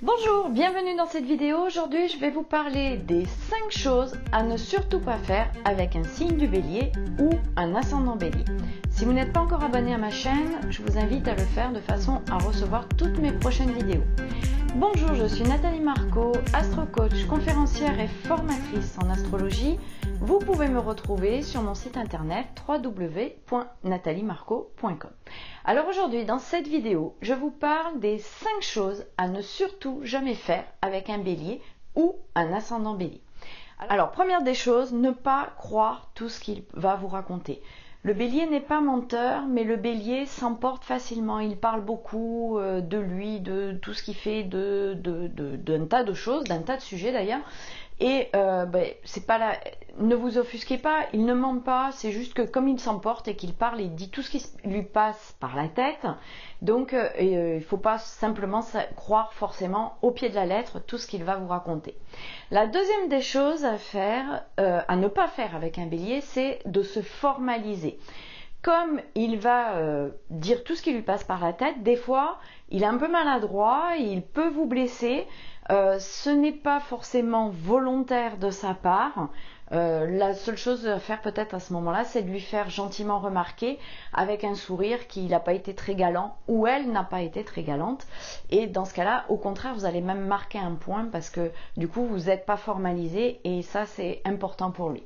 Bonjour, bienvenue dans cette vidéo. Aujourd'hui, je vais vous parler des 5 choses à ne surtout pas faire avec un signe du bélier ou un ascendant bélier. Si vous n'êtes pas encore abonné à ma chaîne, je vous invite à le faire de façon à recevoir toutes mes prochaines vidéos. Bonjour, je suis Nathalie Marco, astro-coach, conférencière et formatrice en astrologie. Vous pouvez me retrouver sur mon site internet www.nathaliemarco.com. Alors aujourd'hui, dans cette vidéo, je vous parle des 5 choses à ne surtout jamais faire avec un bélier ou un ascendant bélier. Alors, première des choses, ne pas croire tout ce qu'il va vous raconter. Le bélier n'est pas menteur, mais le bélier s'emporte facilement. Il parle beaucoup de lui, de tout ce qu'il fait, d'un tas de choses, d'un tas de sujets d'ailleurs. Et c'est pas là, ne vous offusquez pas, il ne ment pas, c'est juste que comme il s'emporte et qu'il parle, il dit tout ce qui lui passe par la tête. Donc il ne faut pas simplement croire forcément au pied de la lettre tout ce qu'il va vous raconter. La deuxième des choses à faire, à ne pas faire avec un bélier, c'est de se formaliser. Comme il va dire tout ce qui lui passe par la tête, des fois il est un peu maladroit, il peut vous blesser. Ce n'est pas forcément volontaire de sa part. La seule chose à faire peut-être à ce moment-là, c'est de lui faire gentiment remarquer avec un sourire qu'il n'a pas été très galant ou elle n'a pas été très galante. Et dans ce cas-là, au contraire, vous allez même marquer un point parce que du coup, vous n'êtes pas formalisé et ça, c'est important pour lui.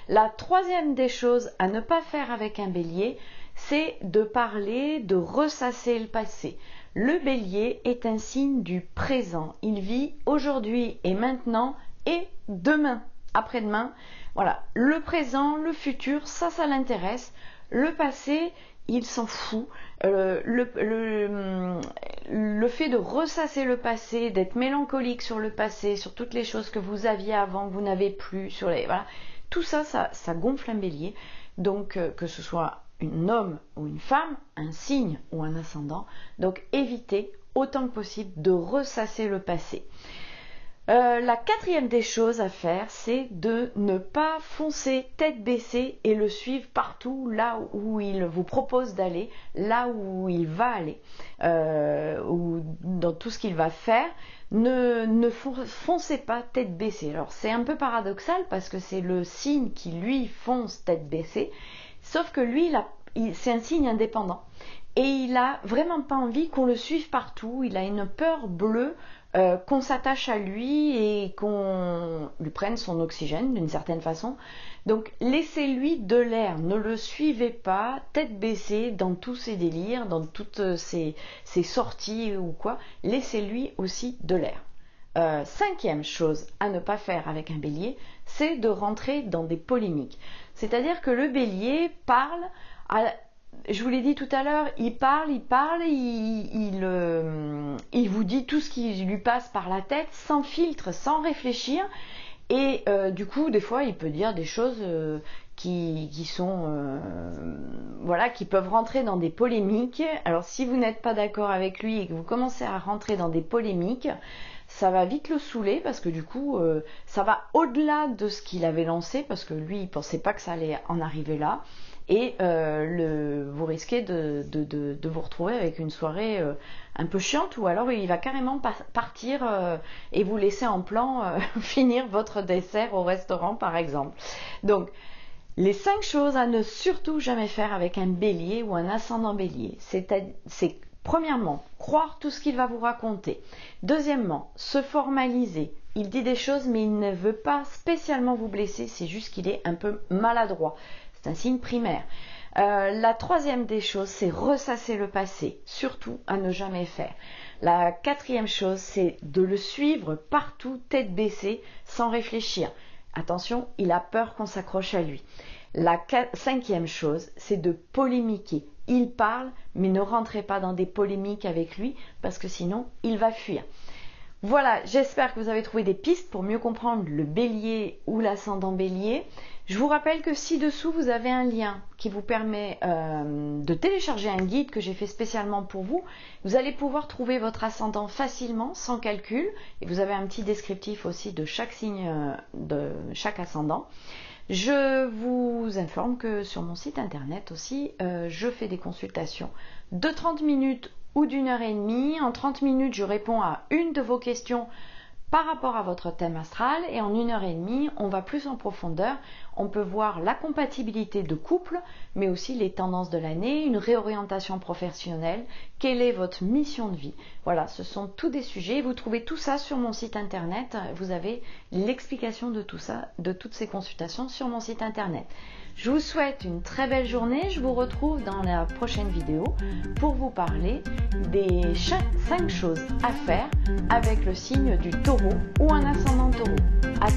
La troisième des choses à ne pas faire avec un bélier, c'est de parler, de ressasser le passé. Le bélier est un signe du présent. Il vit aujourd'hui et maintenant et demain, après-demain. Voilà, le présent, le futur, ça l'intéresse. Le passé, il s'en fout. Le fait de ressasser le passé, d'être mélancolique sur le passé, sur toutes les choses que vous aviez avant, que vous n'avez plus, voilà, tout ça, ça gonfle un bélier. Donc, que ce soit un homme ou une femme, un signe ou un ascendant. Donc évitez autant que possible de ressasser le passé. La quatrième des choses à faire, c'est de ne pas foncer tête baissée et le suivre partout là où il vous propose d'aller, là où il va aller, ou dans tout ce qu'il va faire. Ne foncez pas tête baissée. Alors c'est un peu paradoxal parce que c'est le signe qui lui fonce tête baissée. Sauf que lui, c'est un signe indépendant et il n'a vraiment pas envie qu'on le suive partout. Il a une peur bleue qu'on s'attache à lui et qu'on lui prenne son oxygène d'une certaine façon. Donc laissez-lui de l'air, ne le suivez pas tête baissée dans tous ses délires, dans toutes ses sorties ou quoi. Laissez-lui aussi de l'air. Cinquième chose à ne pas faire avec un bélier, c'est de rentrer dans des polémiques. C'est-à-dire que le bélier parle, je vous l'ai dit tout à l'heure, il vous dit tout ce qui lui passe par la tête, sans filtre, sans réfléchir. Et du coup, des fois, il peut dire des choses qui peuvent rentrer dans des polémiques. Alors, si vous n'êtes pas d'accord avec lui et que vous commencez à rentrer dans des polémiques, ça va vite le saouler parce que du coup, ça va au-delà de ce qu'il avait lancé parce que lui, il pensait pas que ça allait en arriver là. Et vous risquez de vous retrouver avec une soirée un peu chiante ou alors il va carrément partir et vous laisser en plan finir votre dessert au restaurant par exemple. Donc, les 5 choses à ne surtout jamais faire avec un bélier ou un ascendant bélier, c'est premièrement, croire tout ce qu'il va vous raconter. Deuxièmement, se formaliser. Il dit des choses mais il ne veut pas spécialement vous blesser, c'est juste qu'il est un peu maladroit. C'est un signe primaire. La troisième des choses, c'est ressasser le passé, surtout à ne jamais faire. La quatrième chose, c'est de le suivre partout, tête baissée, sans réfléchir. Attention, il a peur qu'on s'accroche à lui. La cinquième chose, c'est de polémiquer. Il parle, mais ne rentrez pas dans des polémiques avec lui, parce que sinon, il va fuir. Voilà, j'espère que vous avez trouvé des pistes pour mieux comprendre le bélier ou l'ascendant bélier. Je vous rappelle que ci-dessous, vous avez un lien qui vous permet de télécharger un guide que j'ai fait spécialement pour vous. Vous allez pouvoir trouver votre ascendant facilement, sans calcul. Et vous avez un petit descriptif aussi de chaque signe, de chaque ascendant. Je vous informe que sur mon site internet aussi, je fais des consultations de 30 minutes ou d'1 h 30. En 30 minutes, je réponds à une de vos questions par rapport à votre thème astral, et en 1 h 30, on va plus en profondeur. On peut voir la compatibilité de couple, mais aussi les tendances de l'année, une réorientation professionnelle, quelle est votre mission de vie. Voilà, ce sont tous des sujets. Vous trouvez tout ça sur mon site internet. Vous avez l'explication de tout ça, de toutes ces consultations sur mon site internet. Je vous souhaite une très belle journée. Je vous retrouve dans la prochaine vidéo pour vous parler des 5 choses à faire avec le signe du taureau ou un ascendant taureau. À